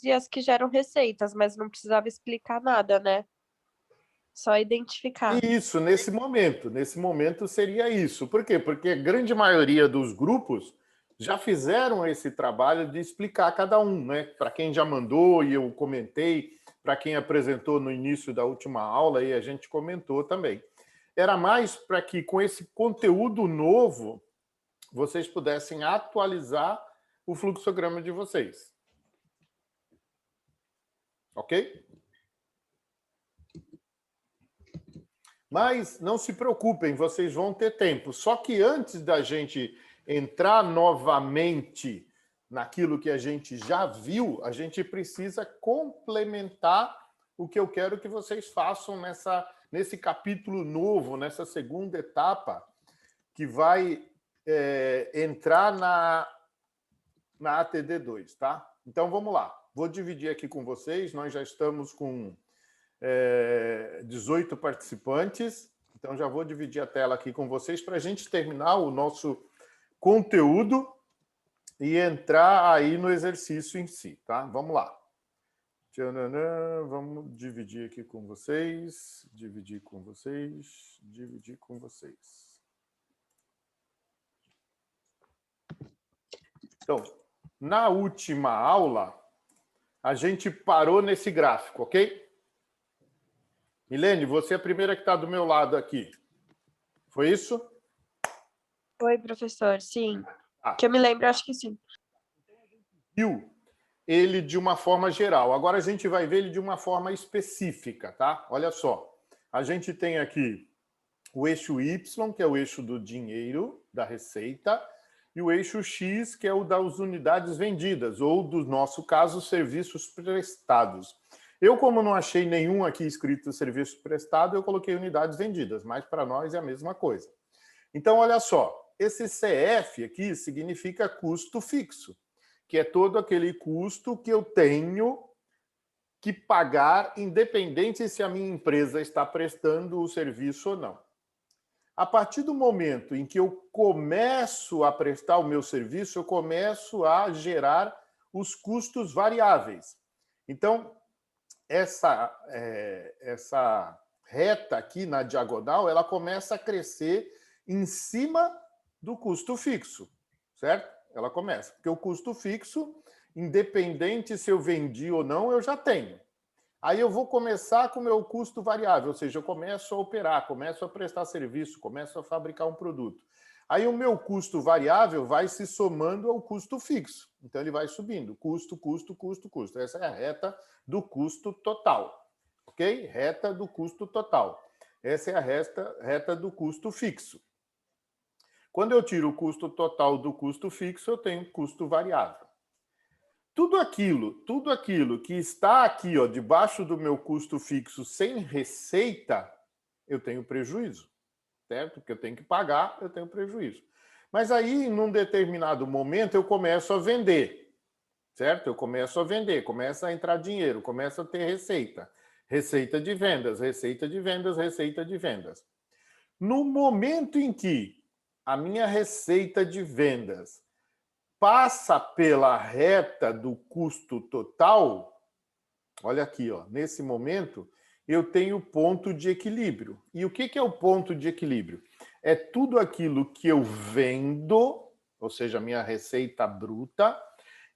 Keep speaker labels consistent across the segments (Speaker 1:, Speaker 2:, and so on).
Speaker 1: e as que geram receitas, mas não precisava explicar nada, né? Só identificar.
Speaker 2: Isso, nesse momento seria isso. Por quê? Porque a grande maioria dos grupos já fizeram esse trabalho de explicar cada um, né? Para quem já mandou e eu comentei, para quem apresentou no início da última aula e a gente comentou também. Era mais para que com esse conteúdo novo vocês pudessem atualizar o fluxograma de vocês. Ok? Mas não se preocupem, vocês vão ter tempo. Só que antes da gente entrar novamente naquilo que a gente já viu, a gente precisa complementar o que eu quero que vocês façam nesse capítulo novo, nessa segunda etapa, que vai entrar na ATD2, tá? Então, vamos lá. Vou dividir aqui com vocês. Nós já estamos com 18 participantes. Então, já vou dividir a tela aqui com vocês para a gente terminar o nosso conteúdo e entrar aí no exercício em si, tá? Vamos lá. Vamos dividir aqui com vocês. Dividir com vocês. Dividir com vocês. Então, na última aula, a gente parou nesse gráfico, ok? Milene, você é a primeira que está do meu lado aqui. Foi isso?
Speaker 1: Oi, professor. Sim. Que eu me lembro, acho que sim.
Speaker 2: Viu ele de uma forma geral. Agora a gente vai ver ele de uma forma específica, tá? Olha só. A gente tem aqui o eixo Y, que é o eixo do dinheiro, da receita, e o eixo X, que é o das unidades vendidas, ou, do nosso caso, serviços prestados. Eu, como não achei nenhum aqui escrito serviço prestado, eu coloquei unidades vendidas, mas para nós é a mesma coisa. Então, olha só, esse CF aqui significa custo fixo, que é todo aquele custo que eu tenho que pagar, independente se a minha empresa está prestando o serviço ou não. A partir do momento em que eu começo a prestar o meu serviço, eu começo a gerar os custos variáveis. Então, essa reta aqui na diagonal, ela começa a crescer em cima do custo fixo, certo? Ela começa, porque o custo fixo, independente se eu vendi ou não, eu já tenho. Aí eu vou começar com o meu custo variável, ou seja, eu começo a operar, começo a prestar serviço, começo a fabricar um produto. Aí o meu custo variável vai se somando ao custo fixo. Então ele vai subindo, custo, custo, custo, custo. Essa é a reta do custo total, ok? Reta do custo total. Essa é a reta do custo fixo. Quando eu tiro o custo total do custo fixo, eu tenho custo variável. Tudo aquilo que está aqui, ó, debaixo do meu custo fixo sem receita, eu tenho prejuízo, certo? Porque eu tenho que pagar, eu tenho prejuízo. Mas aí, num determinado momento, eu começo a vender, certo? Eu começo a vender, começa a entrar dinheiro, começa a ter receita. Receita de vendas, receita de vendas, receita de vendas. No momento em que a minha receita de vendas passa pela reta do custo total, olha aqui, ó, nesse momento, eu tenho ponto de equilíbrio. E o que é o ponto de equilíbrio? É tudo aquilo que eu vendo, ou seja, a minha receita bruta,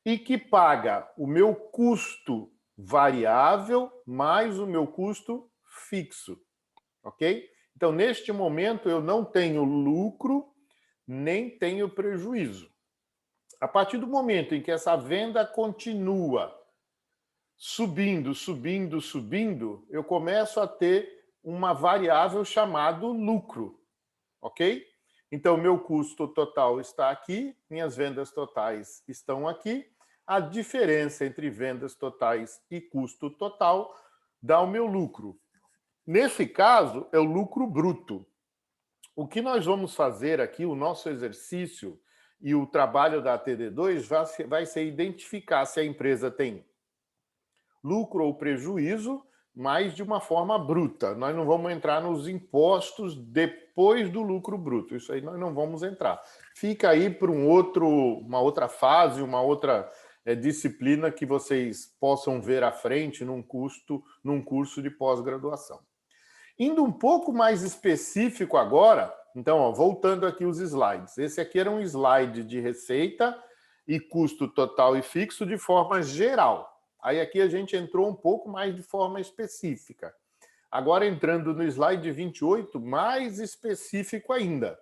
Speaker 2: e que paga o meu custo variável mais o meu custo fixo, ok? Então, neste momento, eu não tenho lucro, nem tenho prejuízo. A partir do momento em que essa venda continua subindo, subindo, subindo, eu começo a ter uma variável chamada lucro, ok? Então, meu custo total está aqui, minhas vendas totais estão aqui, a diferença entre vendas totais e custo total dá o meu lucro. Nesse caso, é o lucro bruto. O que nós vamos fazer aqui, o nosso exercício e o trabalho da ATD2 vai ser identificar se a empresa tem lucro ou prejuízo, mas de uma forma bruta. Nós não vamos entrar nos impostos depois do lucro bruto. Isso aí nós não vamos entrar. Fica aí para uma outra fase, uma outra é disciplina que vocês possam ver à frente num curso de pós-graduação. Indo um pouco mais específico agora, então, ó, voltando aqui os slides. Esse aqui era um slide de receita e custo total e fixo de forma geral. Aí aqui a gente entrou um pouco mais de forma específica. Agora entrando no slide 28, mais específico ainda.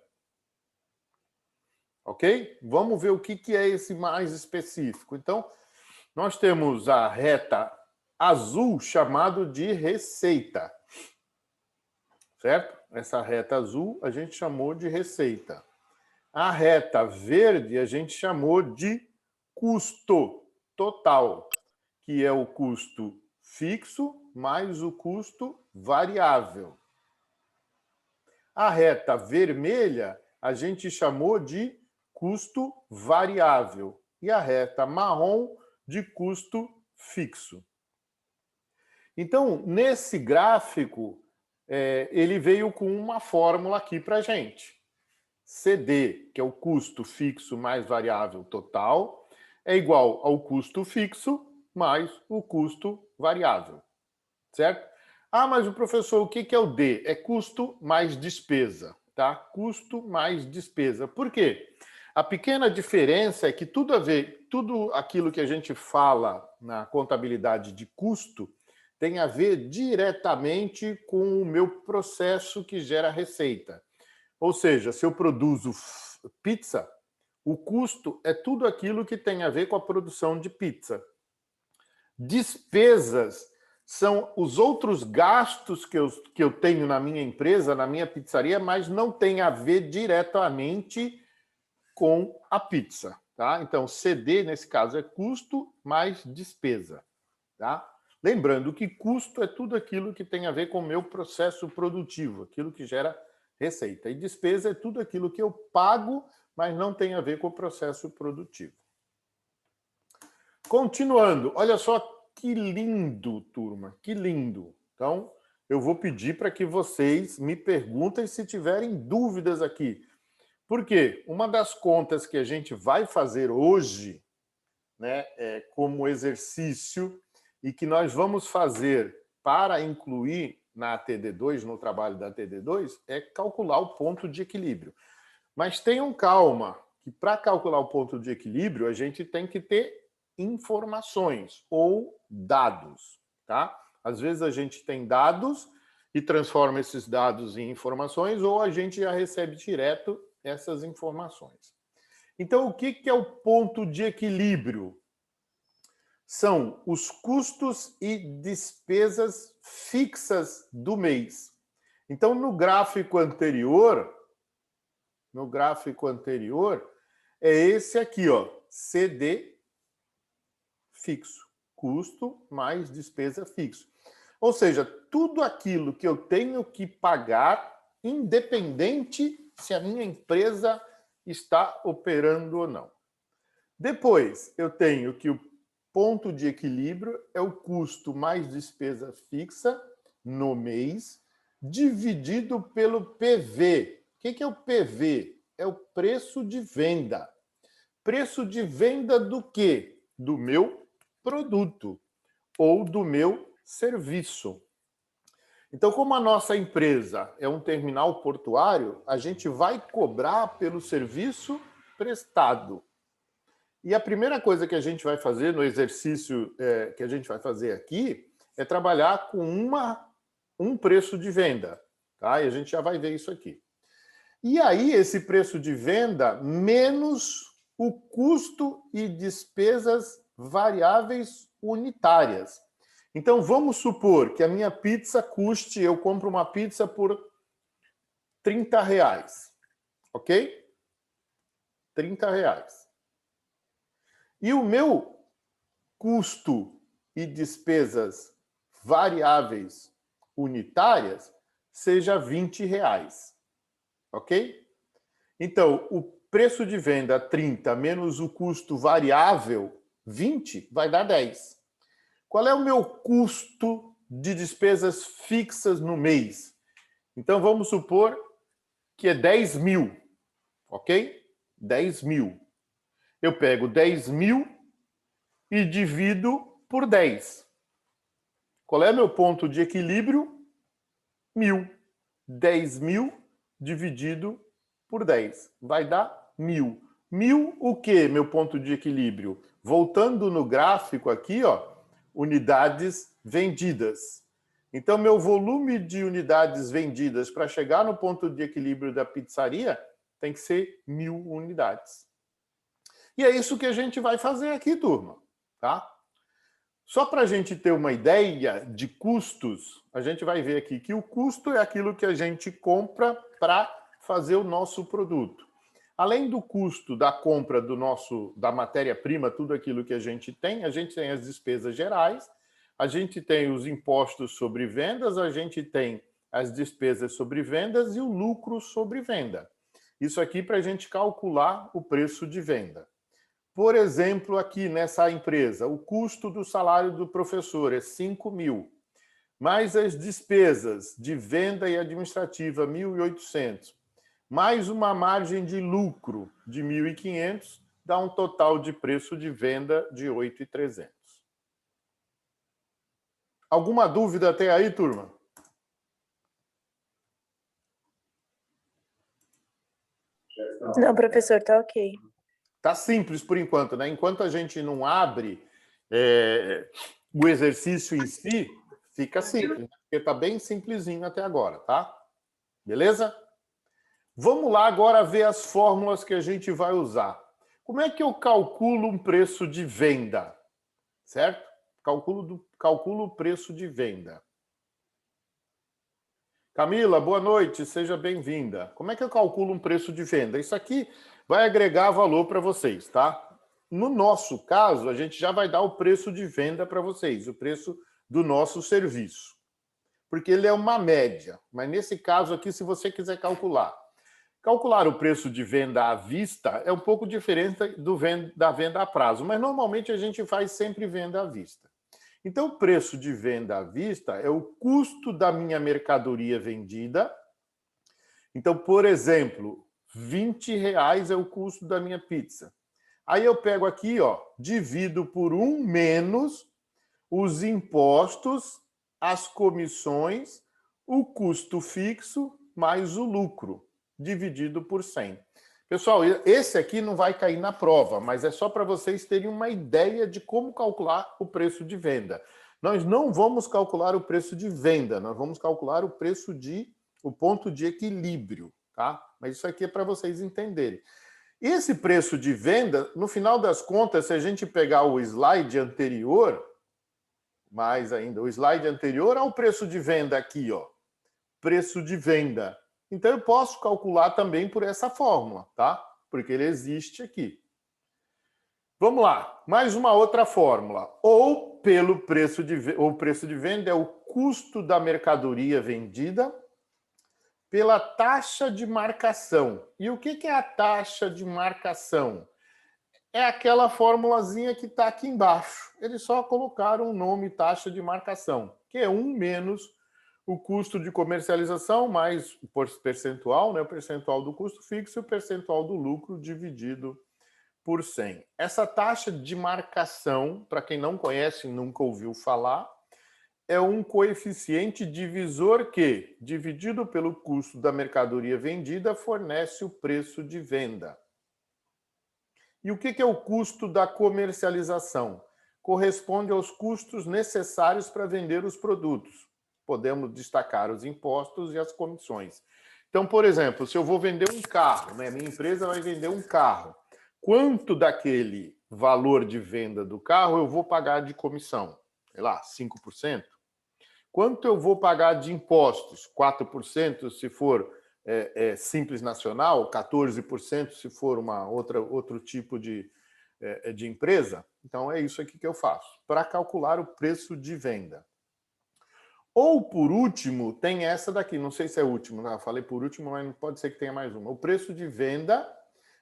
Speaker 2: Ok? Vamos ver o que é esse mais específico. Então, nós temos a reta azul chamado de receita. Certo? Essa reta azul a gente chamou de receita. A reta verde a gente chamou de custo total, que é o custo fixo mais o custo variável. A reta vermelha a gente chamou de custo variável e a reta marrom de custo fixo. Então, nesse gráfico, ele veio com uma fórmula aqui para a gente. CD, que é o custo fixo mais variável total, é igual ao custo fixo mais o custo variável. Certo? Ah, mas o professor, o que é o D? É custo mais despesa, tá? Custo mais despesa. Por quê? A pequena diferença é que tudo aquilo que a gente fala na contabilidade de custo tem a ver diretamente com o meu processo que gera receita. Ou seja, se eu produzo pizza, o custo é tudo aquilo que tem a ver com a produção de pizza. Despesas são os outros gastos que eu tenho na minha empresa, na minha pizzaria, mas não tem a ver diretamente com a pizza. Tá? Então, CD, nesse caso, é custo mais despesa. Tá? Lembrando que custo é tudo aquilo que tem a ver com o meu processo produtivo, aquilo que gera receita. E despesa é tudo aquilo que eu pago, mas não tem a ver com o processo produtivo. Continuando, olha só que lindo, turma, que lindo. Então, eu vou pedir para que vocês me perguntem se tiverem dúvidas aqui. Por quê? Uma das contas que a gente vai fazer hoje, né, como exercício, e que nós vamos fazer para incluir na ATD2, no trabalho da ATD2, é calcular o ponto de equilíbrio. Mas tenham calma, que para calcular o ponto de equilíbrio, a gente tem que ter informações ou dados, tá? Às vezes a gente tem dados e transforma esses dados em informações, ou a gente já recebe direto essas informações. Então, o que é o ponto de equilíbrio? São os custos e despesas fixas do mês. Então, no gráfico anterior, é esse aqui, ó, CD fixo, custo mais despesa fixo. Ou seja, tudo aquilo que eu tenho que pagar, independente se a minha empresa está operando ou não. Depois, eu tenho que o ponto de equilíbrio é o custo mais despesa fixa no mês, dividido pelo PV. O que é o PV? É o preço de venda. Preço de venda do quê? Do meu produto ou do meu serviço. Então, como a nossa empresa é um terminal portuário, a gente vai cobrar pelo serviço prestado. E a primeira coisa que a gente vai fazer no exercício que a gente vai fazer aqui é trabalhar com um preço de venda. Tá? E a gente já vai ver isso aqui. E aí, esse preço de venda menos o custo e despesas variáveis unitárias. Então, vamos supor que a minha pizza custe, eu compro uma pizza por R$30, ok? R$30. E o meu custo e despesas variáveis unitárias seja R$20, ok? Então, o preço de venda 30 menos o custo variável 20 vai dar 10. Qual é o meu custo de despesas fixas no mês? Então, vamos supor que é 10 mil, ok? 10 mil. Eu pego 10 mil e divido por 10. Qual é meu ponto de equilíbrio? 1.000. 10.000 dividido por 10. Vai dar 1.000. 1.000 o quê, meu ponto de equilíbrio? Voltando no gráfico aqui, ó, unidades vendidas. Então, meu volume de unidades vendidas para chegar no ponto de equilíbrio da pizzaria tem que ser 1.000 unidades. E é isso que a gente vai fazer aqui, turma, tá? Só para a gente ter uma ideia de custos, a gente vai ver aqui que o custo é aquilo que a gente compra para fazer o nosso produto. Além do custo da compra da matéria-prima, tudo aquilo que a gente tem as despesas gerais, a gente tem os impostos sobre vendas, a gente tem as despesas sobre vendas e o lucro sobre venda. Isso aqui para a gente calcular o preço de venda. Por exemplo, aqui nessa empresa, o custo do salário do professor é 5.000, mais as despesas de venda e administrativa, 1.800, mais uma margem de lucro de 1.500, dá um total de preço de venda de 8.300. Alguma dúvida até aí, turma?
Speaker 1: Não, professor, tá ok.
Speaker 2: Tá simples por enquanto, né? Enquanto a gente não abre o exercício em si, fica simples, porque tá bem simplesinho até agora, tá? Beleza? Vamos lá agora ver as fórmulas que a gente vai usar. Como é que eu calculo um preço de venda? Certo? Calculo o preço de venda. Camila, boa noite, seja bem-vinda. Como é que eu calculo um preço de venda? Isso aqui vai agregar valor para vocês, tá? No nosso caso, a gente já vai dar o preço de venda para vocês, o preço do nosso serviço. Porque ele é uma média. Mas nesse caso aqui, se você quiser calcular o preço de venda à vista é um pouco diferente da venda a prazo, mas normalmente a gente faz sempre venda à vista. Então, o preço de venda à vista é o custo da minha mercadoria vendida. Então, por exemplo, R$20 é o custo da minha pizza. Aí eu pego aqui, ó, divido por 1 menos os impostos, as comissões, o custo fixo mais o lucro, dividido por 100. Pessoal, esse aqui não vai cair na prova, mas é só para vocês terem uma ideia de como calcular o preço de venda. Nós não vamos calcular o preço de venda, nós vamos calcular o ponto de equilíbrio, tá? Mas isso aqui é para vocês entenderem. Esse preço de venda, no final das contas, se a gente pegar o slide anterior, mais ainda, o slide anterior ao preço de venda aqui, ó, preço de venda. Então, eu posso calcular também por essa fórmula, tá? Porque ele existe aqui. Vamos lá, mais uma outra fórmula. Ou pelo preço o preço de venda é o custo da mercadoria vendida pela taxa de marcação. E o que é a taxa de marcação? É aquela formulazinha que está aqui embaixo. Eles só colocaram o nome taxa de marcação, que é 1 menos o custo de comercialização mais o percentual, né? O percentual do custo fixo e o percentual do lucro dividido por 100. Essa taxa de marcação, para quem não conhece e nunca ouviu falar, é um coeficiente divisor que, dividido pelo custo da mercadoria vendida, fornece o preço de venda. E o que é o custo da comercialização? Corresponde aos custos necessários para vender os produtos. Podemos destacar os impostos e as comissões. Então, por exemplo, se eu vou vender um carro, né? Minha empresa vai vender um carro. Quanto daquele valor de venda do carro eu vou pagar de comissão? Sei lá, 5%? Quanto eu vou pagar de impostos? 4% se for Simples Nacional, 14% se for outro tipo de empresa. Então, é isso aqui que eu faço, para calcular o preço de venda. Ou, por último, tem essa daqui, não sei se é último, né? Eu falei por último, mas pode ser que tenha mais uma. O preço de venda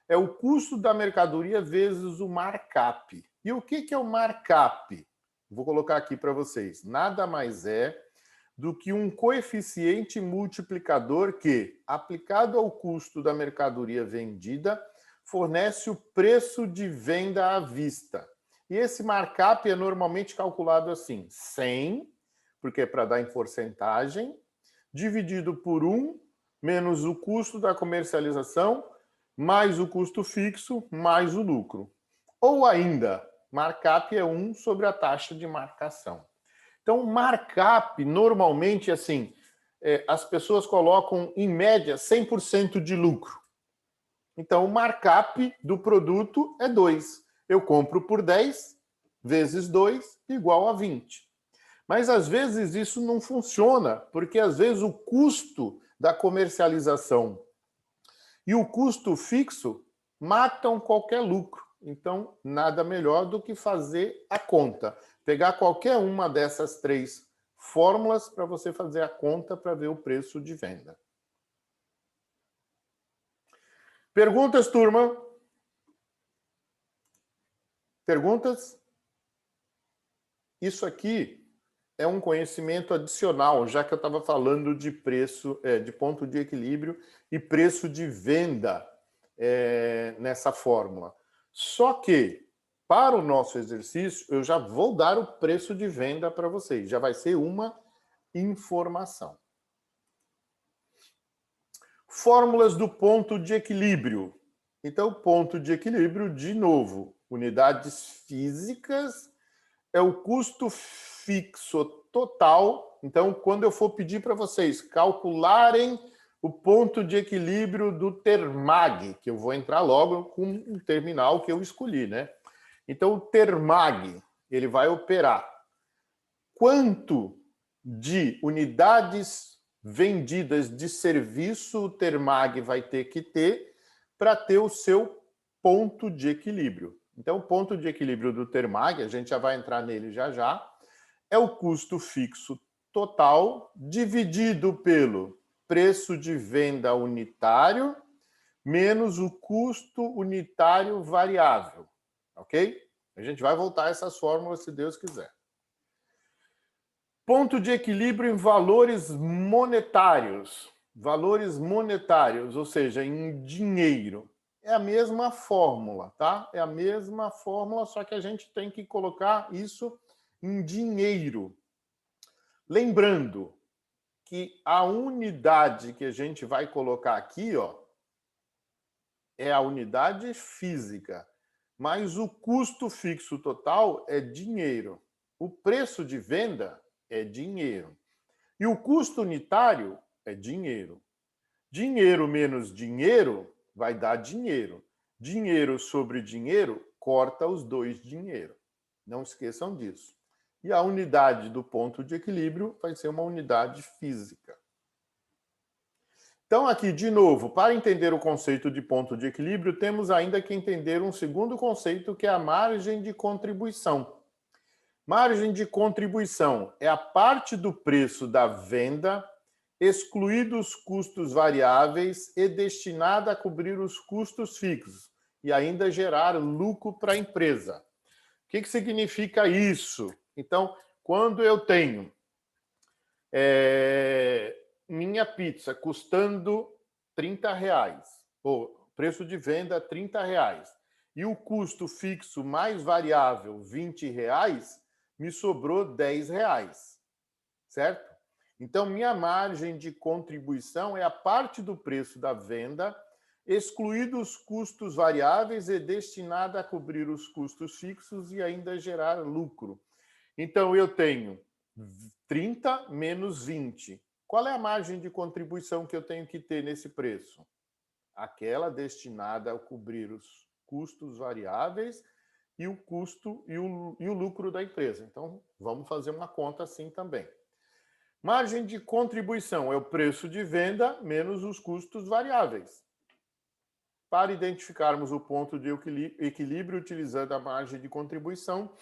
Speaker 2: é o custo da mercadoria vezes o markup. E o que é o markup? Vou colocar aqui para vocês. Nada mais é do que um coeficiente multiplicador que, aplicado ao custo da mercadoria vendida, fornece o preço de venda à vista. E esse markup é normalmente calculado assim, 100, porque é para dar em porcentagem, dividido por 1, menos o custo da comercialização, mais o custo fixo, mais o lucro. Ou ainda, markup é 1 sobre a taxa de marcação. Então, markup, normalmente, assim, as pessoas colocam, em média, 100% de lucro. Então, o markup do produto é 2. Eu compro por 10 vezes 2 igual a 20. Mas, às vezes, isso não funciona, porque, às vezes, o custo da comercialização e o custo fixo matam qualquer lucro. Então, nada melhor do que fazer a conta. Pegar qualquer uma dessas 3 fórmulas para você fazer a conta para ver o preço de venda. Perguntas, turma? Perguntas? Isso aqui é um conhecimento adicional, já que eu estava falando de preço, de ponto de equilíbrio e preço de venda nessa fórmula. Só que, para o nosso exercício, eu já vou dar o preço de venda para vocês. Já vai ser uma informação. Fórmulas do ponto de equilíbrio. Então, ponto de equilíbrio, de novo, unidades físicas é o custo fixo total. Então, quando eu for pedir para vocês calcularem o ponto de equilíbrio do Termag, que eu vou entrar logo com o terminal que eu escolhi, né? Então, o Termag, ele vai operar quanto de unidades vendidas de serviço o Termag vai ter que ter para ter o seu ponto de equilíbrio. Então, o ponto de equilíbrio do Termag, a gente já vai entrar nele já já, é o custo fixo total dividido pelo preço de venda unitário menos o custo unitário variável, ok? A gente vai voltar a essas fórmulas se Deus quiser. Ponto de equilíbrio em valores monetários. Valores monetários, ou seja, em dinheiro. É a mesma fórmula, tá? É a mesma fórmula, só que a gente tem que colocar isso em dinheiro. Lembrando que a unidade que a gente vai colocar aqui, ó, é a unidade física, mas o custo fixo total é dinheiro. O preço de venda é dinheiro. E o custo unitário é dinheiro. Dinheiro menos dinheiro vai dar dinheiro. Dinheiro sobre dinheiro corta os dois dinheiro. Não esqueçam disso. E a unidade do ponto de equilíbrio vai ser uma unidade física. Então, aqui, de novo, para entender o conceito de ponto de equilíbrio, temos ainda que entender um segundo conceito, que é a margem de contribuição. Margem de contribuição é a parte do preço da venda, excluídos os custos variáveis e destinada a cobrir os custos fixos e ainda gerar lucro para a empresa. O que significa isso? Então, quando eu tenho minha pizza custando R$30, ou preço de venda R$30, e o custo fixo mais variável R$20, me sobrou R$10, certo? Então, minha margem de contribuição é a parte do preço da venda, excluídos os custos variáveis e destinada a cobrir os custos fixos e ainda gerar lucro. Então, eu tenho 30 menos 20. Qual é a margem de contribuição que eu tenho que ter nesse preço? Aquela destinada a cobrir os custos variáveis e o custo e o lucro da empresa. Então, vamos fazer uma conta assim também. Margem de contribuição é o preço de venda menos os custos variáveis. Para identificarmos o ponto de equilíbrio utilizando a margem de contribuição,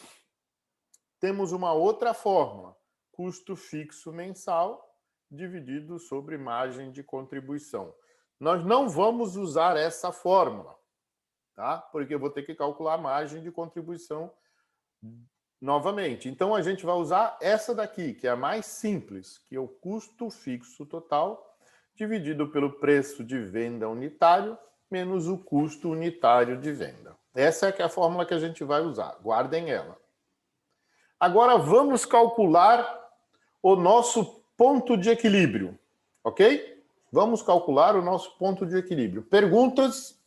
Speaker 2: temos uma outra fórmula, custo fixo mensal dividido sobre margem de contribuição. Nós não vamos usar essa fórmula, tá? Porque eu vou ter que calcular a margem de contribuição novamente. Então, a gente vai usar essa daqui, que é a mais simples, que é o custo fixo total dividido pelo preço de venda unitário menos o custo unitário de venda. Essa é que é a fórmula que a gente vai usar. Guardem ela. Agora vamos calcular o nosso ponto de equilíbrio, ok? Vamos calcular o nosso ponto de equilíbrio. Perguntas?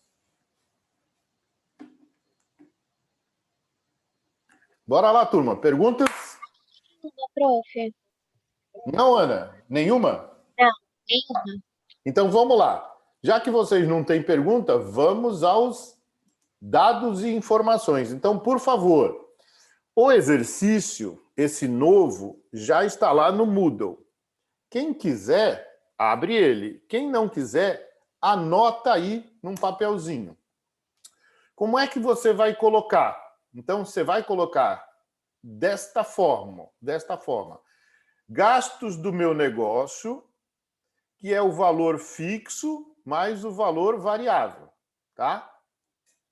Speaker 2: Bora lá, turma. Perguntas?
Speaker 3: Prof.
Speaker 2: Não, Ana? Nenhuma?
Speaker 3: Não, nenhuma.
Speaker 2: Então vamos lá. Já que vocês não têm pergunta, vamos aos dados e informações. Então, por favor, o exercício, esse novo, já está lá no Moodle. Quem quiser, abre ele. Quem não quiser, anota aí num papelzinho. Como é que você vai colocar? Então, você vai colocar desta forma. Gastos do meu negócio, que é o valor fixo mais o valor variável, tá?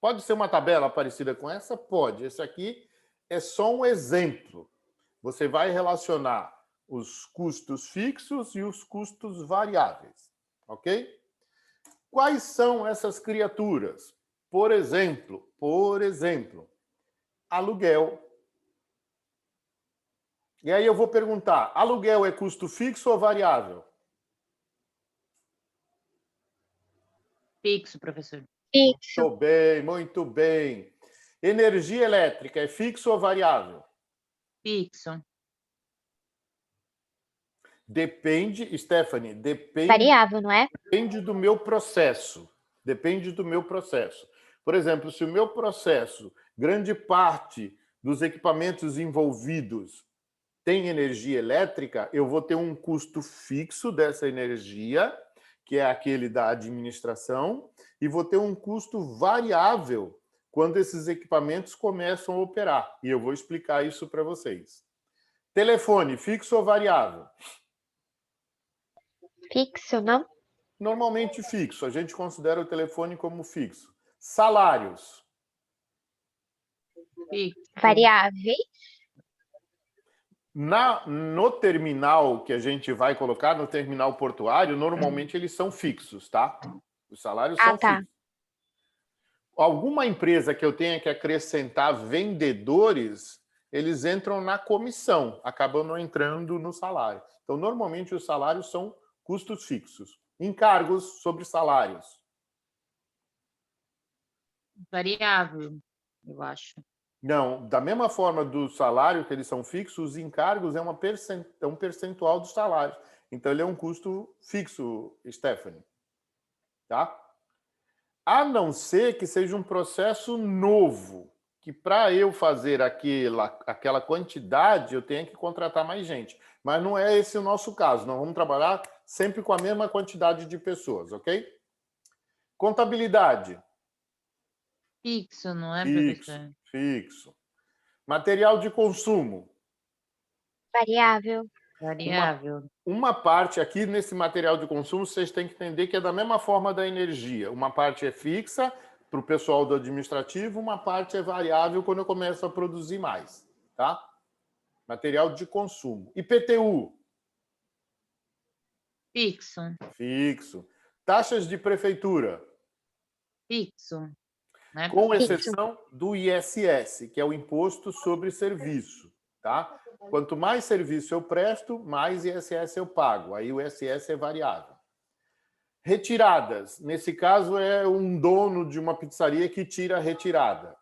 Speaker 2: Pode ser uma tabela parecida com essa? Pode. Esse aqui é só um exemplo. Você vai relacionar os custos fixos e os custos variáveis, ok? Quais são essas criaturas? Por exemplo, aluguel. E aí eu vou perguntar, aluguel é custo fixo ou variável?
Speaker 4: Fixo, professor.
Speaker 3: Fixo.
Speaker 2: Muito bem, muito bem. Energia elétrica é fixo ou variável?
Speaker 4: Fixo.
Speaker 2: Depende, Stephanie,
Speaker 3: Variável, não é?
Speaker 2: depende do meu processo. Depende do meu processo. Por exemplo, se o meu processo, grande parte dos equipamentos envolvidos tem energia elétrica, eu vou ter um custo fixo dessa energia, que é aquele da administração, e vou ter um custo variável quando esses equipamentos começam a operar. E eu vou explicar isso para vocês. Telefone, fixo ou variável?
Speaker 3: Fixo, não?
Speaker 2: Normalmente fixo. A gente considera o telefone como fixo. Salários.
Speaker 4: Fixo.
Speaker 3: Variável.
Speaker 2: No terminal que a gente vai colocar, no terminal portuário, normalmente eles são fixos, tá? Os salários são
Speaker 3: tá.
Speaker 2: fixos. Alguma empresa que eu tenha que acrescentar vendedores, eles entram na comissão, acabam não entrando no salário. Então, normalmente, os salários são custos fixos. Encargos sobre salários.
Speaker 4: Variável, eu acho.
Speaker 2: Não, da mesma forma do salário, que eles são fixos, os encargos é um percentual dos salários. Então, ele é um custo fixo, Stephanie. Tá? A não ser que seja um processo novo, que para eu fazer aquela quantidade, eu tenha que contratar mais gente. Mas não é esse o nosso caso. Nós vamos trabalhar sempre com a mesma quantidade de pessoas, ok? Contabilidade.
Speaker 4: Fixo, não é,
Speaker 2: Fixo,
Speaker 4: professor?
Speaker 2: fixo. Material de consumo.
Speaker 3: Variável.
Speaker 4: Variável.
Speaker 2: Uma parte aqui nesse material de consumo, vocês têm que entender que é da mesma forma da energia. Uma parte é fixa para o pessoal do administrativo, uma parte é variável quando eu começo a produzir mais, tá? Material de consumo. IPTU.
Speaker 4: Fixo.
Speaker 2: Fixo. Taxas de prefeitura.
Speaker 4: Fixo. Né?
Speaker 2: Com exceção do ISS, que é o Imposto sobre Serviço, tá? Quanto mais serviço eu presto, mais ISS eu pago. Aí o ISS é variável. Retiradas. Nesse caso, é um dono de uma pizzaria que tira a retirada.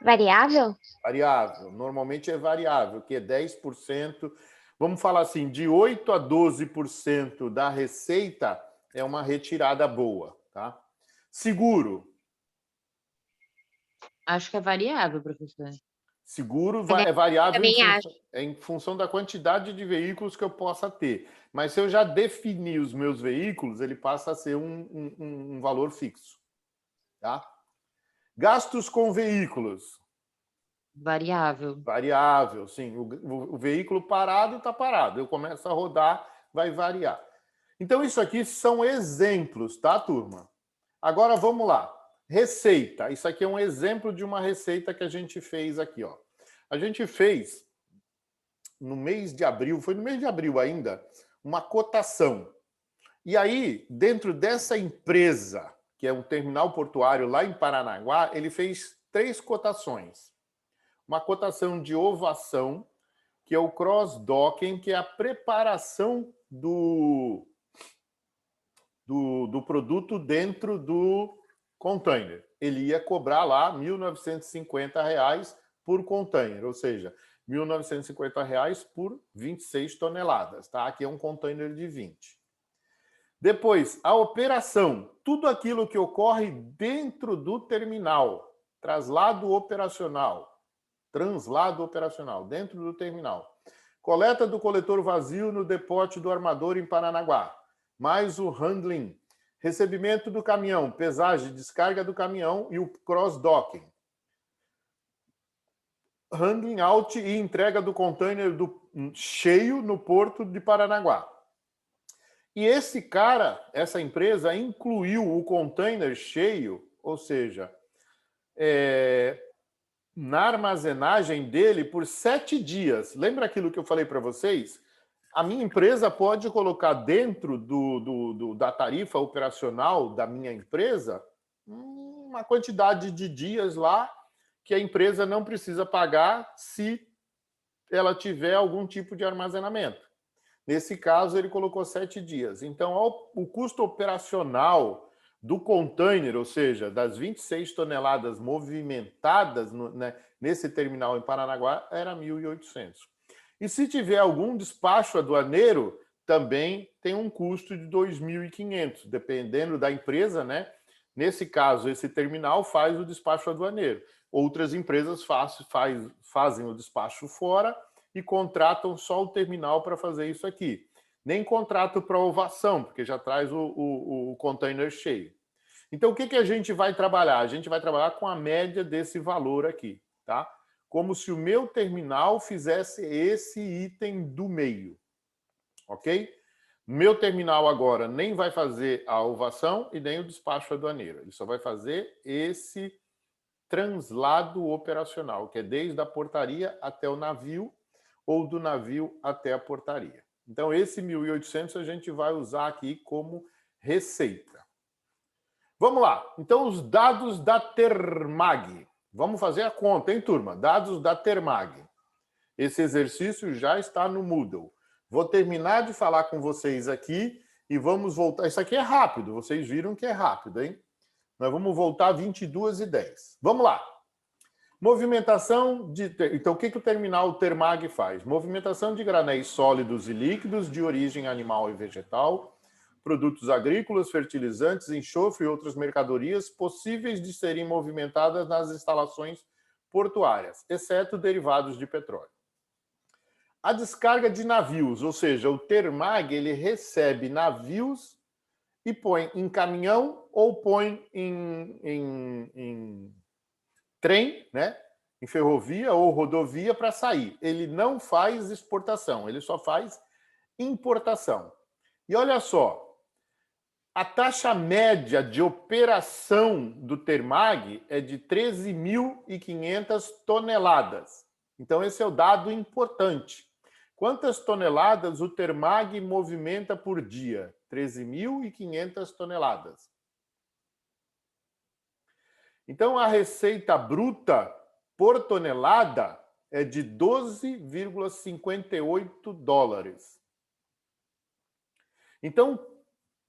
Speaker 3: Variável?
Speaker 2: Variável. Normalmente é variável, que é 10%. Vamos falar assim, de 8% a 12% da receita é uma retirada boa, tá? Seguro.
Speaker 4: Acho que é variável, professor.
Speaker 2: Seguro é variável
Speaker 3: Também
Speaker 2: em função da quantidade de veículos que eu possa ter. Mas se eu já definir os meus veículos, ele passa a ser um valor fixo. Tá? Gastos com veículos.
Speaker 4: Variável.
Speaker 2: Variável, sim. O veículo parado está parado. Eu começo a rodar, vai variar. Então, isso aqui são exemplos, tá, turma? Agora, vamos lá. Receita. Isso aqui é um exemplo de uma receita que a gente fez aqui, ó. A gente fez no mês de abril, foi no mês de abril ainda, uma cotação. E aí, dentro dessa empresa que é um terminal portuário lá em Paranaguá, ele fez 3 cotações. Uma cotação de ovação, que é o cross-docking, que é a preparação do produto dentro do container. Ele ia cobrar lá R$ 1.950 por container, ou seja, R$ 1.950 por 26 toneladas. Tá? Aqui é um container de 20. Depois, a operação, tudo aquilo que ocorre dentro do terminal, translado operacional, dentro do terminal. Coleta do coletor vazio no depósito do armador em Paranaguá, mais o handling, recebimento do caminhão, pesagem, descarga do caminhão e o cross-docking. Handling out e entrega do container cheio no porto de Paranaguá. E essa empresa incluiu o container cheio, ou seja, na armazenagem dele por 7 dias. Lembra aquilo que eu falei para vocês? A minha empresa pode colocar dentro da tarifa operacional da minha empresa uma quantidade de dias lá que a empresa não precisa pagar se ela tiver algum tipo de armazenamento. Nesse caso, ele colocou 7 dias. Então, o custo operacional do container, ou seja, das 26 toneladas movimentadas nesse terminal em Paranaguá, era 1.800. E se tiver algum despacho aduaneiro, também tem um custo de 2.500, dependendo da empresa, né? Nesse caso, esse terminal faz o despacho aduaneiro. Outras empresas fazem o despacho fora e contratam só o terminal para fazer isso aqui. Nem contrato para ovação, porque já traz o container cheio. Então, o que a gente vai trabalhar? A gente vai trabalhar com a média desse valor aqui, tá? Como se o meu terminal fizesse esse item do meio, ok? Meu terminal agora nem vai fazer a ovação e nem o despacho aduaneiro. Ele só vai fazer esse translado operacional, que é desde a portaria até o navio ou do navio até a portaria. Então, esse 1.800 a gente vai usar aqui como receita. Vamos lá. Então, os dados da Termag. Vamos fazer a conta, hein, turma? Dados da Termag. Esse exercício já está no Moodle. Vou terminar de falar com vocês aqui e vamos voltar. Isso aqui é rápido, vocês viram que é rápido, hein? Nós vamos voltar 22h10. Vamos lá. Movimentação de... Então, o que o terminal Termag faz? Movimentação de granéis sólidos e líquidos de origem animal e vegetal, produtos agrícolas, fertilizantes, enxofre e outras mercadorias possíveis de serem movimentadas nas instalações portuárias, exceto derivados de petróleo. A descarga de navios, ou seja, o Termag, ele recebe navios e põe em caminhão ou põe em trem, né? Em ferrovia ou rodovia para sair. Ele não faz exportação, ele só faz importação. E olha só, a taxa média de operação do Termag é de 13.500 toneladas. Então, esse é o dado importante. Quantas toneladas o Termag movimenta por dia? 13.500 toneladas. Então, a receita bruta por tonelada é de 12,58 dólares. Então,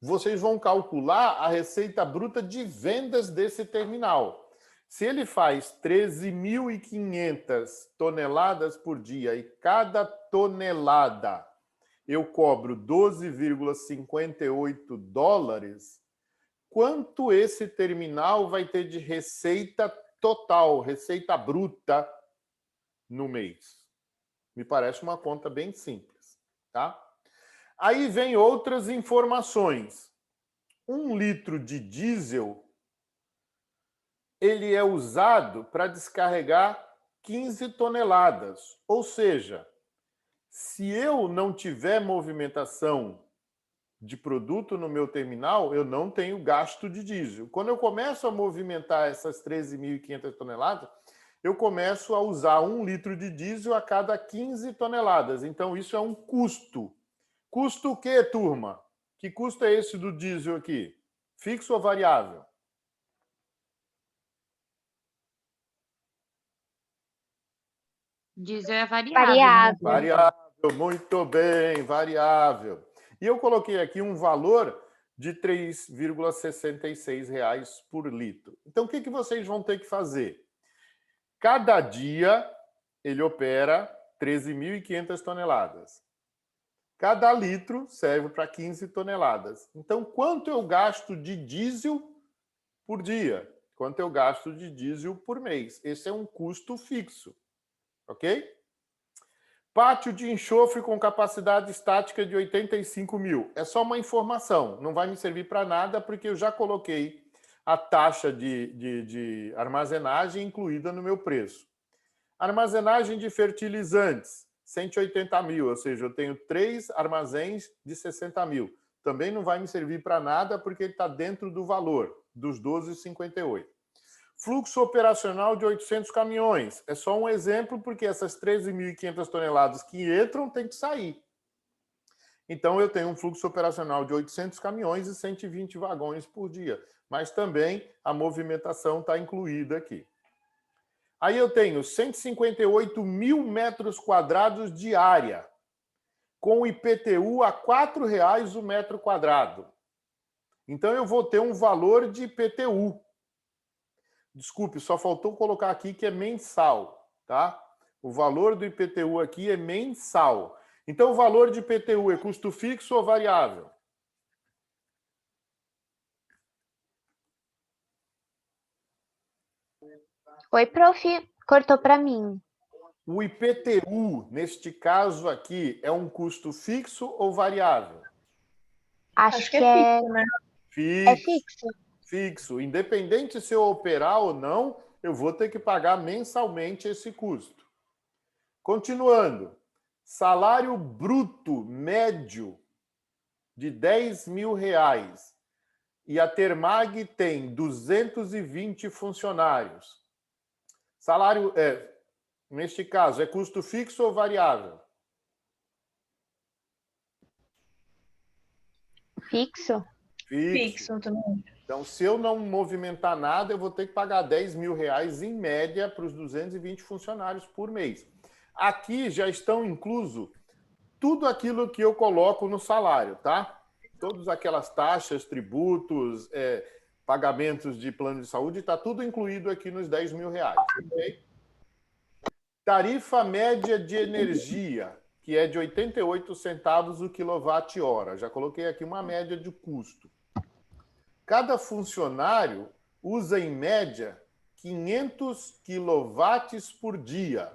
Speaker 2: vocês vão calcular a receita bruta de vendas desse terminal. Se ele faz 13.500 toneladas por dia e cada tonelada eu cobro 12,58 dólares, quanto esse terminal vai ter de receita total, receita bruta no mês? Me parece uma conta bem simples, tá? Aí vem outras informações. 1 litro de diesel, ele é usado para descarregar 15 toneladas. Ou seja, se eu não tiver movimentação de produto no meu terminal, eu não tenho gasto de diesel. Quando eu começo a movimentar essas 13.500 toneladas, eu começo a usar 1 litro de diesel a cada 15 toneladas. Então, isso é um custo. Custo o quê, turma? Que custo é esse do diesel aqui? Fixo ou variável?
Speaker 4: Diesel é variável, né?
Speaker 3: Variável.
Speaker 2: Variável, muito bem, variável. E eu coloquei aqui um valor de R$ 3,66 por litro. Então, o que vocês vão ter que fazer? Cada dia ele opera 13.500 toneladas. Cada litro serve para 15 toneladas. Então, quanto eu gasto de diesel por dia? Quanto eu gasto de diesel por mês? Esse é um custo fixo, ok? Pátio de enxofre com capacidade estática de 85 mil. É só uma informação, não vai me servir para nada, porque eu já coloquei a taxa de armazenagem incluída no meu preço. Armazenagem de fertilizantes, 180 mil, ou seja, eu tenho 3 armazéns de 60 mil. Também não vai me servir para nada, porque ele está dentro do valor, dos 12,58. Fluxo operacional de 800 caminhões. É só um exemplo, porque essas 13.500 toneladas que entram têm que sair. Então, eu tenho um fluxo operacional de 800 caminhões e 120 vagões por dia. Mas também a movimentação está incluída aqui. Aí eu tenho 158 mil metros quadrados de área, com IPTU a R$ 4,00 o metro quadrado. Então, eu vou ter um valor de IPTU. Desculpe, só faltou colocar aqui que é mensal, tá? O valor do IPTU aqui é mensal. Então, o valor de IPTU é custo fixo ou variável?
Speaker 3: Oi, prof. Cortou para mim.
Speaker 2: O IPTU, neste caso aqui, é um custo fixo ou variável?
Speaker 3: Acho que
Speaker 1: fixo, né?
Speaker 3: é fixo.
Speaker 2: Fixo. Independente se eu operar ou não, eu vou ter que pagar mensalmente esse custo. Continuando. Salário bruto médio de R$ 10.000. E a Termag tem 220 funcionários. Salário, neste caso, é custo fixo ou variável?
Speaker 3: Fixo?
Speaker 1: Fixo também.
Speaker 2: Então, se eu não movimentar nada, eu vou ter que pagar R$ 10.000 em média para os 220 funcionários por mês. Aqui já estão incluso tudo aquilo que eu coloco no salário, tá? Todas aquelas taxas, tributos, pagamentos de plano de saúde, está tudo incluído aqui nos R$ 10.000. Okay? Tarifa média de energia, que é de 88 centavos o quilowatt-hora. Já coloquei aqui uma média de custo. Cada funcionário usa, em média, 500 quilowatts por dia.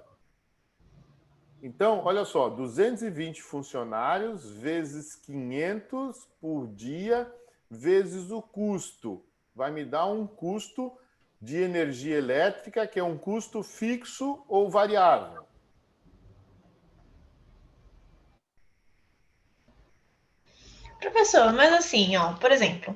Speaker 2: Então, olha só, 220 funcionários vezes 500 por dia vezes o custo. Vai me dar um custo de energia elétrica, que é um custo fixo ou variável?
Speaker 5: Professor, mas assim, ó, por exemplo,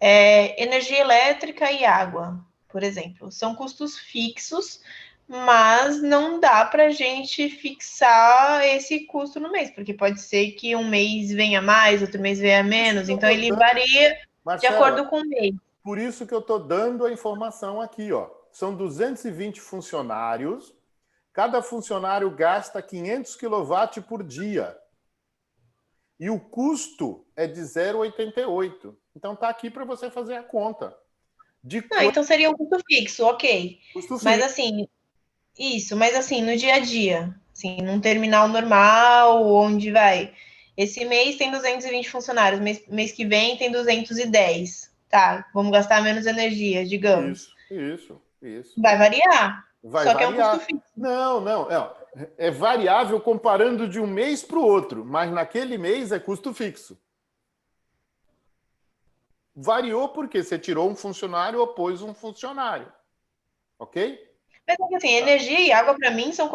Speaker 5: energia elétrica e água, por exemplo, são custos fixos, mas não dá para a gente fixar esse custo no mês, porque pode ser que um mês venha mais, outro mês venha menos, então ele varia de acordo com o mês.
Speaker 2: Por isso que eu estou dando a informação aqui, ó. São 220 funcionários, cada funcionário gasta 500 kW por dia. E o custo é de 0,88. Então tá aqui para você fazer a conta.
Speaker 5: Então seria um custo fixo, ok.
Speaker 2: Custo fixo.
Speaker 5: Mas assim, mas assim, no dia a dia, assim, num terminal normal, onde vai, esse mês tem 220 funcionários, mês que vem tem 210. Tá, vamos gastar menos energia, digamos.
Speaker 2: Isso.
Speaker 5: Vai variar.
Speaker 2: Vai
Speaker 5: só
Speaker 2: variar.
Speaker 5: Que é um custo fixo.
Speaker 2: Não. É variável comparando de um mês para o outro, mas naquele mês é custo fixo. Variou porque você tirou um funcionário ou pôs um funcionário. Ok?
Speaker 5: Mas é que assim, energia e água para mim são.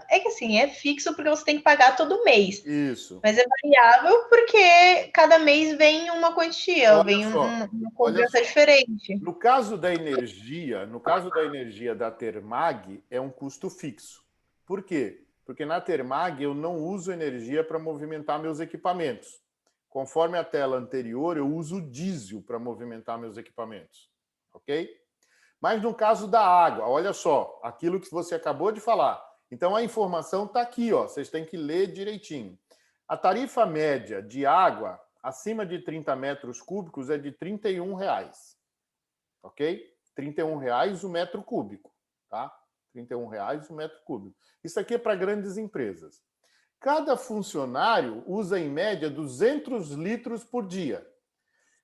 Speaker 5: Que assim, é fixo porque você tem que pagar todo mês.
Speaker 2: Isso.
Speaker 5: Mas é variável porque cada mês vem uma quantia, vem uma cobrança diferente.
Speaker 2: No caso da energia da Termag, é um custo fixo. Por quê? Porque na Termag eu não uso energia para movimentar meus equipamentos. Conforme a tela anterior, eu uso diesel para movimentar meus equipamentos. Ok? Mas no caso da água, olha só, aquilo que você acabou de falar. Então, a informação está aqui, ó, vocês têm que ler direitinho. A tarifa média de água acima de 30 metros cúbicos é de R$ 31,00. Ok? R$ 31,00 o metro cúbico. Tá? R$ 31,00 o metro cúbico. Isso aqui é para grandes empresas. Cada funcionário usa, em média, 200 litros por dia.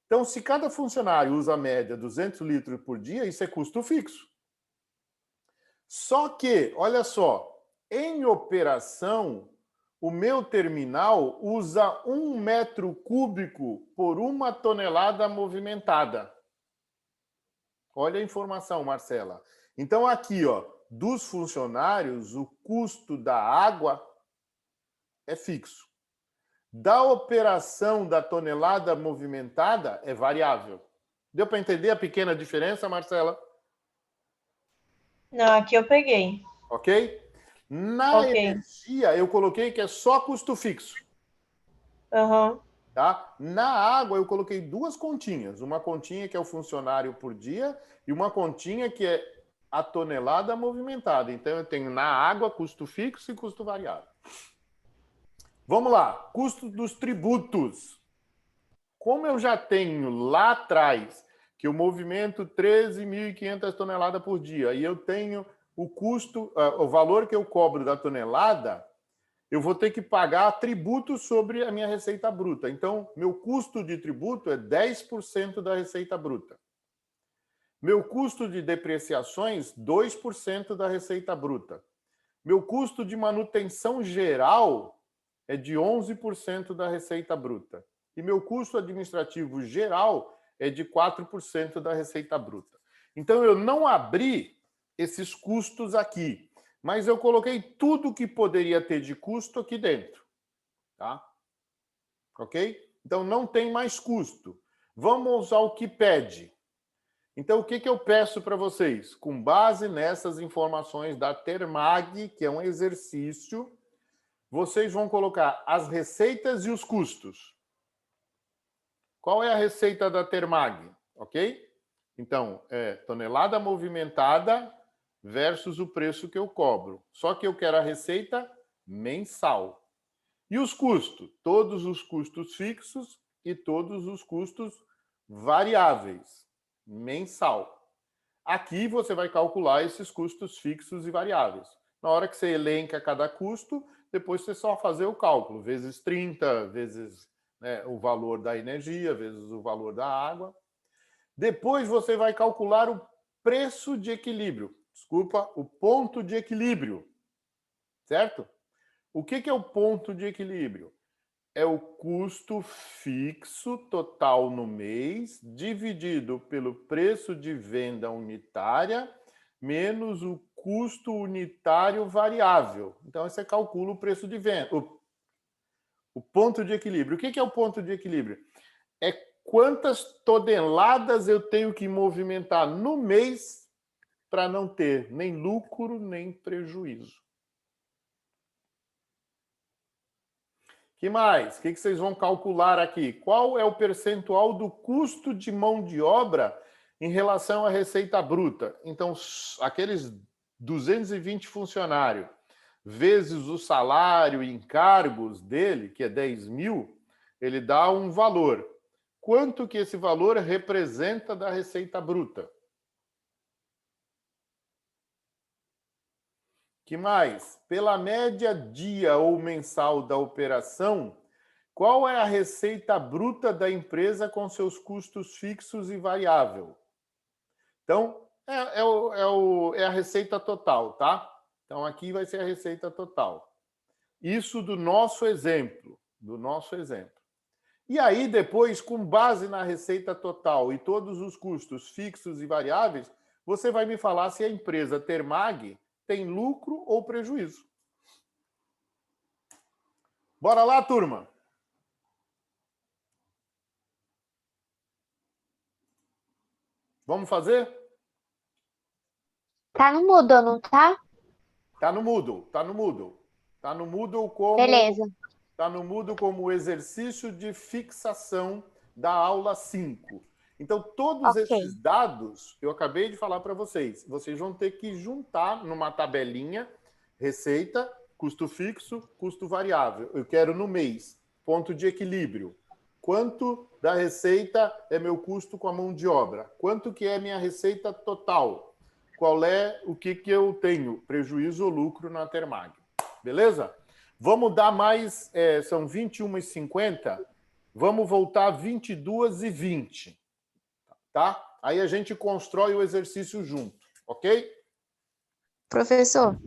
Speaker 2: Então, se cada funcionário usa, a média, 200 litros por dia, isso é custo fixo. Só que, olha só, em operação, o meu terminal usa 1 metro cúbico por 1 tonelada movimentada. Olha a informação, Marcela. Então, aqui, ó, dos funcionários, o custo da água é fixo. Da operação da tonelada movimentada é variável. Deu para entender a pequena diferença, Marcela?
Speaker 5: Não, aqui eu peguei.
Speaker 2: Ok? Na energia, eu coloquei que é só custo fixo.
Speaker 5: Uhum.
Speaker 2: Tá? Na água, eu coloquei 2 continhas. Uma continha que é o funcionário por dia e uma continha que é a tonelada movimentada. Então, eu tenho na água custo fixo e custo variável. Vamos lá. Custo dos tributos. Como eu já tenho lá atrás que eu movimento 13.500 toneladas por dia e eu tenho o custo, o valor que eu cobro da tonelada, eu vou ter que pagar tributo sobre a minha receita bruta. Então, meu custo de tributo é 10% da receita bruta. Meu custo de depreciações, 2% da receita bruta. Meu custo de manutenção geral é de 11% da receita bruta. E meu custo administrativo geral é de 4% da receita bruta. Então, eu não abri esses custos aqui, mas eu coloquei tudo que poderia ter de custo aqui dentro. Tá? Ok? Então, não tem mais custo. Vamos ao que pede. Então, o que eu peço para vocês? Com base nessas informações da Termag, que é um exercício, vocês vão colocar as receitas e os custos. Qual é a receita da Termag? Ok? Então, é tonelada movimentada versus o preço que eu cobro. Só que eu quero a receita mensal. E os custos? Todos os custos fixos e todos os custos variáveis. Mensal. Aqui você vai calcular esses custos fixos e variáveis. Na hora que você elenca cada custo, depois você só fazer o cálculo, vezes 30, vezes, né, o valor da energia, vezes o valor da água. Depois você vai calcular o preço de equilíbrio. Desculpa, o ponto de equilíbrio. Certo? O que é o ponto de equilíbrio? É o custo fixo total no mês, dividido pelo preço de venda unitária, menos o custo unitário variável. Então, você calcula o preço de venda, o ponto de equilíbrio. O que é o ponto de equilíbrio? É quantas toneladas eu tenho que movimentar no mês para não ter nem lucro, nem prejuízo. Que mais? O que vocês vão calcular aqui? Qual é o percentual do custo de mão de obra em relação à receita bruta? Então, aqueles 220 funcionários, vezes o salário e encargos dele, que é 10 mil, ele dá um valor. Quanto que esse valor representa da receita bruta? Que mais? Pela média dia ou mensal da operação, qual é a receita bruta da empresa com seus custos fixos e variável? Então, é a receita total, tá? Então, aqui vai ser a receita total. Isso do nosso exemplo, E aí, depois, com base na receita total e todos os custos fixos e variáveis, você vai me falar se a empresa Termag tem lucro ou prejuízo. Bora lá, turma? Vamos fazer?
Speaker 3: Tá no Moodle, não tá?
Speaker 2: Tá no Moodle, tá no Moodle. Tá no Moodle como...
Speaker 3: Beleza.
Speaker 2: Tá no Moodle como exercício de fixação da aula 5. Então, todos
Speaker 3: Ok.
Speaker 2: esses dados, eu acabei de falar para vocês. Vocês vão ter que juntar numa tabelinha receita, custo fixo, custo variável. Eu quero no mês, ponto de equilíbrio. Quanto da receita é meu custo com a mão de obra? Quanto que é minha receita total? Qual é o que eu tenho? Prejuízo ou lucro na Termag. Beleza? Vamos dar mais, são 21h50. Vamos voltar 22h20. Tá? Aí a gente constrói o exercício junto, ok?
Speaker 6: Professor,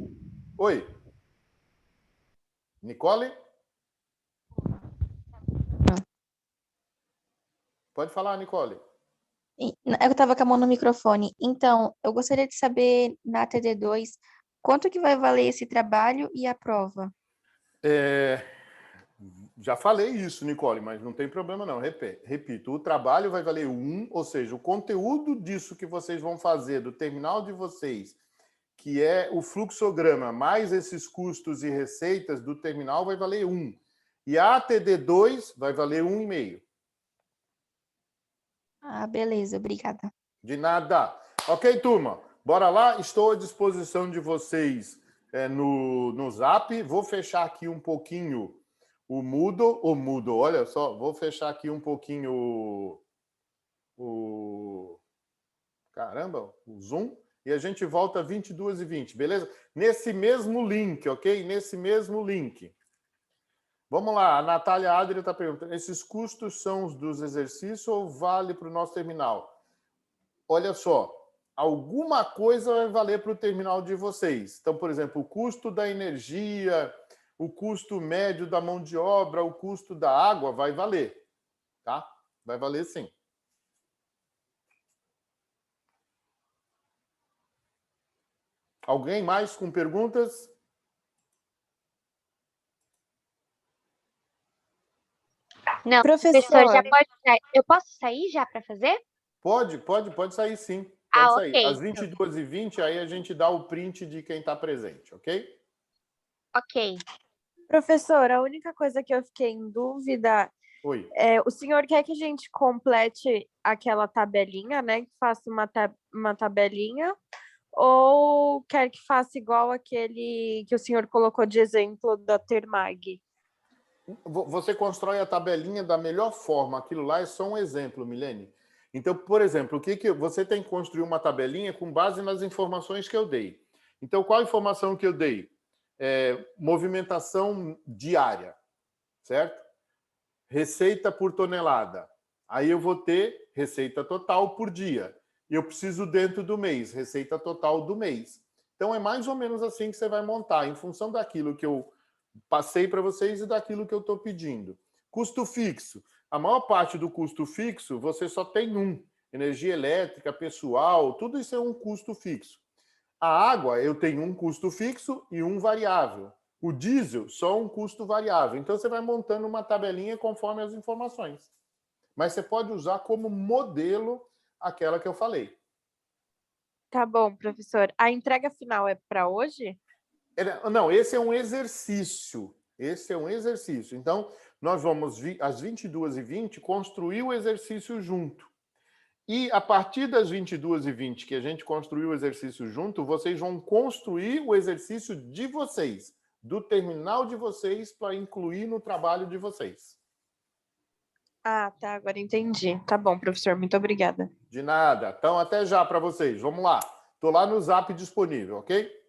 Speaker 2: Oi. Nicole? Pode falar, Nicole.
Speaker 6: eu estava com a mão no microfone. Então, eu gostaria de saber, na TD2, quanto que vai valer esse trabalho e a prova?
Speaker 2: Já falei isso, Nicole, mas não tem problema não. Repito, o trabalho vai valer 1, ou seja, o conteúdo disso que vocês vão fazer do terminal de vocês, que é o fluxograma, mais esses custos e receitas do terminal, vai valer 1. E a ATD2 vai valer 1,5.
Speaker 6: Ah, beleza, obrigada.
Speaker 2: De nada. Ok, turma? Bora lá? Estou à disposição de vocês no Zap. Vou fechar aqui um pouquinho o Moodle, olha só, vou fechar aqui um pouquinho o Zoom, e a gente volta 22h20, beleza? Nesse mesmo link, ok? Nesse mesmo link. Vamos lá, a Natália Adria está perguntando, esses custos são os dos exercícios ou vale para o nosso terminal? Olha só, alguma coisa vai valer para o terminal de vocês. Então, por exemplo, o custo da energia, o custo médio da mão de obra, o custo da água vai valer, tá? Vai valer sim. Alguém mais com perguntas?
Speaker 3: Não,
Speaker 1: Professor.
Speaker 3: já pode sair. Eu posso sair já para fazer?
Speaker 2: Pode sair sim.
Speaker 3: Ah,
Speaker 2: Pode sair.
Speaker 3: ok.
Speaker 2: Às 22h20, aí a gente dá o print de quem está presente, ok?
Speaker 3: Ok.
Speaker 1: Professor, a única coisa que eu fiquei em dúvida
Speaker 2: Oi.
Speaker 1: o senhor quer que a gente complete aquela tabelinha, né? Que faça uma tabelinha, ou quer que faça igual aquele que o senhor colocou de exemplo da Termag?
Speaker 2: Você constrói a tabelinha da melhor forma. Aquilo lá é só um exemplo, Milene. Então, por exemplo, o que você tem que construir uma tabelinha com base nas informações que eu dei. Então, qual a informação que eu dei? Movimentação diária, certo? Receita por tonelada. Aí eu vou ter receita total por dia. E eu preciso dentro do mês, receita total do mês. Então, é mais ou menos assim que você vai montar, em função daquilo que eu passei para vocês e daquilo que eu estou pedindo. Custo fixo. A maior parte do custo fixo, você só tem um. Energia elétrica, pessoal, tudo isso é um custo fixo. A água, eu tenho um custo fixo e um variável. O diesel, só um custo variável. Então, você vai montando uma tabelinha conforme as informações. Mas você pode usar como modelo aquela que eu falei.
Speaker 1: Tá bom, professor. A entrega final é para hoje?
Speaker 2: Não, esse é um exercício. Esse é um exercício. Então, nós vamos, às 22h20, construir o exercício junto. E, a partir das 22h20, que a gente construiu o exercício junto, vocês vão construir o exercício de vocês, do terminal de vocês, para incluir no trabalho de vocês.
Speaker 1: Ah, tá. Agora entendi. Tá bom, professor. Muito obrigada.
Speaker 2: De nada. Então, até já para vocês. Vamos lá. Estou lá no Zap disponível, ok?